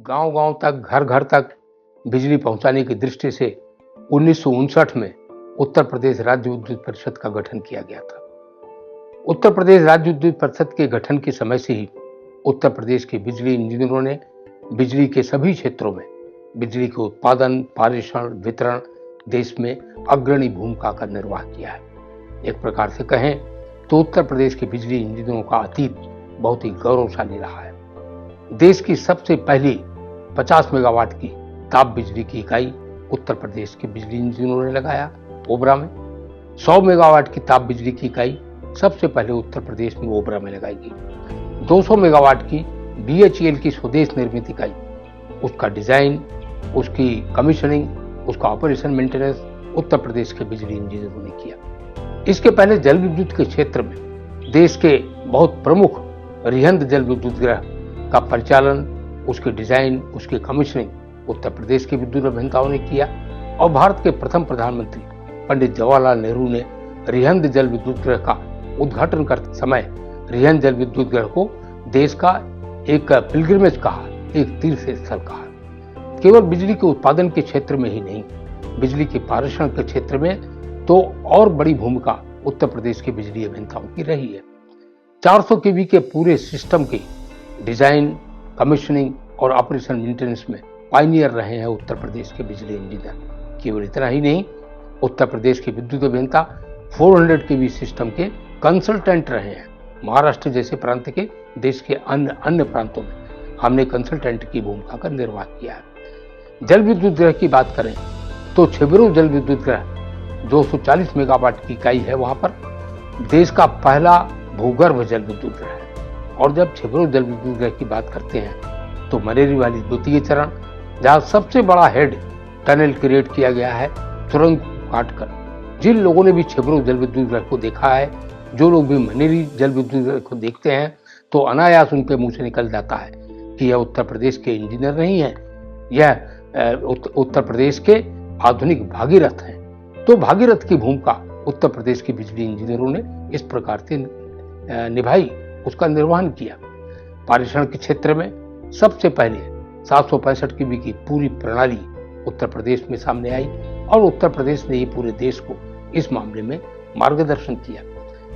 गांव-गांव तक, घर-घर तक बिजली पहुंचाने की दृष्टि से 1959 में उत्तर प्रदेश राज्य विद्युत परिषद का गठन किया गया था। उत्तर प्रदेश राज्य विद्युत परिषद के गठन के समय से ही उत्तर प्रदेश के बिजली इंजीनियरों ने बिजली के सभी क्षेत्रों में बिजली के उत्पादन, पारेषण, वितरण देश में अग्रणी भूमिका का निर्वाह किया है। एक प्रकार से कहें तो उत्तर प्रदेश के बिजली इंजीनियरों का अतीत बहुत ही गौरवशाली रहा है। देश की सबसे पहली 50 मेगावाट की ताप बिजली की इकाई उत्तर प्रदेश के बिजली इंजीनियरों ने लगाया ओबरा में। 100 मेगावाट की ताप बिजली की इकाई सबसे पहले उत्तर प्रदेश में ओबरा में लगाई गई। 200 मेगावाट की BHEL की स्वदेश निर्मित इकाई, उसका डिजाइन, उसकी कमीशनिंग, उसका ऑपरेशन मेंटेनेंस उत्तर प्रदेश के बिजली इंजीनियरों ने किया। इसके पहले जल विद्युत के क्षेत्र में देश के बहुत प्रमुख रिहंद जल विद्युत गृह का परिचालन, उसके डिजाइन, उसकी कमीशनिंग उत्तर प्रदेश के विद्युत अभियंताओं ने किया। और भारत के प्रथम प्रधानमंत्री पंडित जवाहरलाल नेहरू ने रिहंद जल विद्युत गृह का उद्घाटन करते समय रिहंद जल विद्युत गृह को देश का एक पिलग्रिमेज कहा, एक तीर्थ स्थल कहा। केवल बिजली के उत्पादन के क्षेत्र में ही नहीं, बिजली के पारेषण के क्षेत्र में तो और बड़ी भूमिका उत्तर प्रदेश के बिजली अभियंताओं की रही है। 400 केवी के पूरे सिस्टम की डिजाइन, कमीशनिंग और ऑपरेशन मेंटेनेंस में पायनियर रहे हैं उत्तर प्रदेश के बिजली इंजीनियर। केवल इतना ही नहीं, उत्तर प्रदेश के विद्युत अभियंता 400 केवी सिस्टम के कंसल्टेंट रहे हैं। महाराष्ट्र जैसे प्रांत के देश के अन्य प्रांतों में हमने कंसल्टेंट की भूमिका का निर्वाह किया है। जल विद्युत गृह की बात करें तो छिबरू जल विद्युत गृह 240 मेगावाट की इकाई है। वहां पर देश का पहला भूगर्भ जल विद्युत गृह है। और जब छिबरू जल विद्युत गृह की बात करते हैं तो मनेरी वाली द्वितीय चरण, जहां सबसे बड़ा हेड टनल क्रिएट किया गया है सुरंग काटकर। जिन लोगों ने भी छिबरू जल विद्युत गृह को देखा है, जो लोग भी मनेरी जल विद्युत गृह को देखते हैं तो अनायास उनके मुंह से निकल जाता है कि यह उत्तर प्रदेश के इंजीनियर नहीं है, यह उत्तर प्रदेश के आधुनिक भागीरथ हैं। तो भागीरथ की भूमिका उत्तर प्रदेश के बिजली इंजीनियरों ने इस प्रकार से निभाई, उसका निर्वहन किया। पारेषण के क्षेत्र में सबसे पहले 765 केवी की पूरी प्रणाली उत्तर प्रदेश में सामने आई और उत्तर प्रदेश ने ही पूरे देश को इस मामले में मार्गदर्शन किया।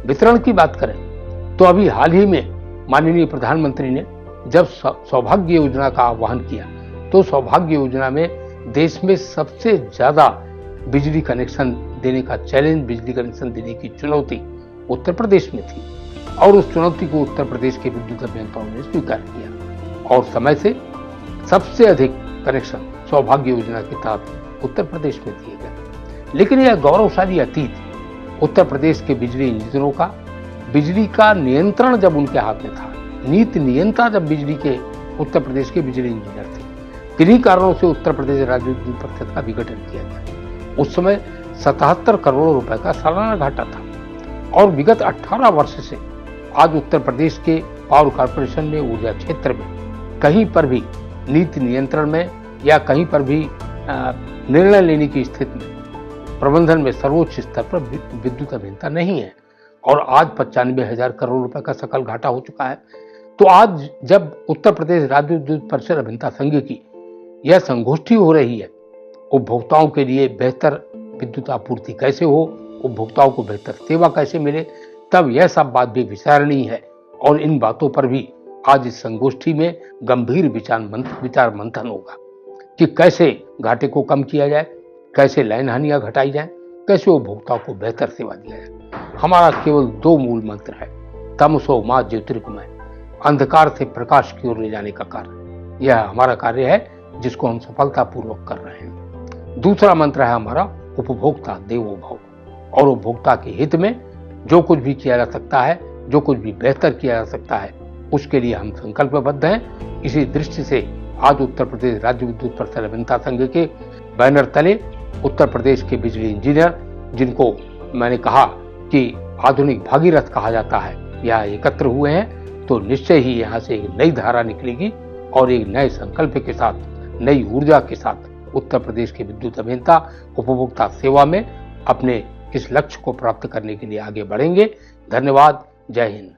वितरण की बात करें तो अभी हाल ही में माननीय प्रधानमंत्री ने जब सौभाग्य योजना का आह्वान किया तो सौभाग्य योजना में देश में सबसे ज्यादा बिजली कनेक्शन देने का चैलेंज, बिजली कनेक्शन देने की चुनौती उत्तर प्रदेश में थी और उस चुनौती को उत्तर प्रदेश के विद्युत अभियंताओं ने स्वीकार किया और समय से सबसे अधिक कनेक्शन सौभाग्य योजना के तहत उत्तर प्रदेश में दिए गए। लेकिन यह गौरवशाली अतीत उत्तर प्रदेश के बिजली इंजीनियरों का, बिजली का नियंत्रण जब उनके हाथ में था, नीति नियंता जब बिजली के उत्तर प्रदेश के बिजली इंजीनियर थे, किन्हीं कारणों से उत्तर प्रदेश राज्य विद्युत परिषद का विघटन किया गया। उस समय 77 करोड़ रुपए का सालाना घाटा था और विगत 18 वर्ष से आज उत्तर प्रदेश के पावर कॉर्पोरेशन में ऊर्जा क्षेत्र में कहीं पर भी नीति नियंत्रण में या कहीं पर भी निर्णय लेने की स्थिति में प्रबंधन में सर्वोच्च स्तर पर विद्युत अभियंता नहीं है और आज 95,000 करोड़ रुपए का सकल घाटा हो चुका है। तो आज जब उत्तर प्रदेश राज्य विद्युत परिषद अभियंता संघ की यह संगोष्ठी हो रही है, उपभोक्ताओं के लिए बेहतर विद्युत आपूर्ति कैसे हो, उपभोक्ताओं को बेहतर सेवा कैसे मिले, तब यह सब बात भी विचारणीय है और इन बातों पर भी आज इस संगोष्ठी में गंभीर विचार मंथन होगा कि कैसे घाटे को कम किया जाए, कैसे लाइन हानियां घटाई जाए, कैसे उपभोक्ताओं को बेहतर सेवा दिया जाए। हमारा केवल 2 मूल मंत्र है, तमसो मा ज्योतिर्गमय, अंधकार से प्रकाश की ओर ले जाने का कार्य। यह हमारा कार्य है जिसको हम सफलतापूर्वक कर रहे हैं। दूसरा मंत्र है हमारा उपभोक्ता देवो भव और उपभोक्ता के हित में जो कुछ भी किया जा सकता है, जो कुछ भी बेहतर किया जा सकता है, उसके लिए हम संकल्पबद्ध हैं। इसी दृष्टि से आज उत्तर प्रदेश राज्य विद्युत परिषद अभियंता संघ के बैनर तले उत्तर प्रदेश के बिजली इंजीनियर, जिनको मैंने कहा कि आधुनिक भागीरथ कहा जाता है, यहाँ एकत्र हुए हैं। तो निश्चय ही यहाँ से एक नई धारा निकलेगी और एक नए संकल्प के साथ, नई ऊर्जा के साथ उत्तर प्रदेश के विद्युत अभियंता उपभोक्ता सेवा में अपने इस लक्ष्य को प्राप्त करने के लिए आगे बढ़ेंगे। धन्यवाद। जय हिंद।